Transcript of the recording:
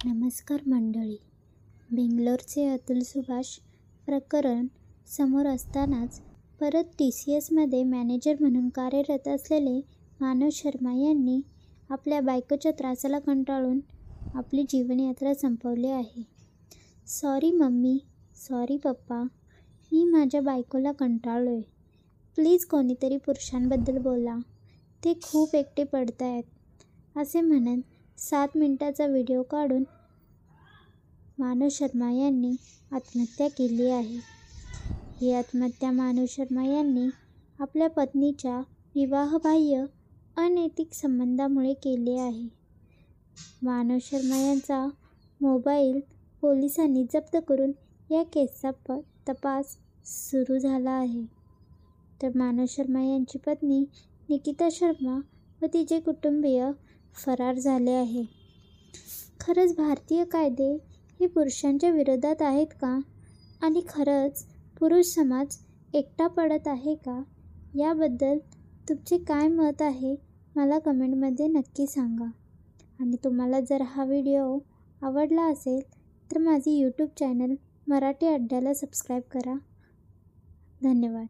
नमस्कार मंडळी. बेंगलोरचे अतुल सुभाष प्रकरण समोर असतानाच परत TCSमध्ये मॅनेजर म्हणून कार्यरत असलेले मानव शर्मा यांनी आपल्या बायकोच्या त्रासाला कंटाळून आपली जीवनयात्रा संपवली आहे. सॉरी मम्मी, सॉरी पप्पा, मी माझ्या बायकोला कंटाळलोय. प्लीज कोणीतरी पुरुषांबद्दल बोला, ते खूप एकटे पडतायत, असे म्हणत 7 मिनिटाचा व्हिडिओ काढून मानव शर्मा यांनी आत्महत्या केली आहे. ही आत्महत्या मानव शर्मा यांनी आपल्या पत्नीच्या विवाहबाह्य अनैतिक संबंधामुळे केली आहे. मानव शर्मा यांचा मोबाईल पोलिसांनी जप्त करून या केसचा तपास सुरू झाला आहे. तर मानव शर्मा यांची पत्नी निकिता शर्मा व तिचे कुटुंबीय फरार झाले आहे. खरंच भारतीय कायदे हे पुरुषांच्या विरोधात आहेत का? आणि खरंच पुरुष समाज एकटा पडत आहे का? याबद्दल तुमचे काय मत आहे मला कमेंटमध्ये नक्की सांगा. आणि तुम्हाला जर हा व्हिडिओ आवडला असेल तर माझी YouTube चॅनल मराठी अड्ड्याला सबस्क्राईब करा. धन्यवाद.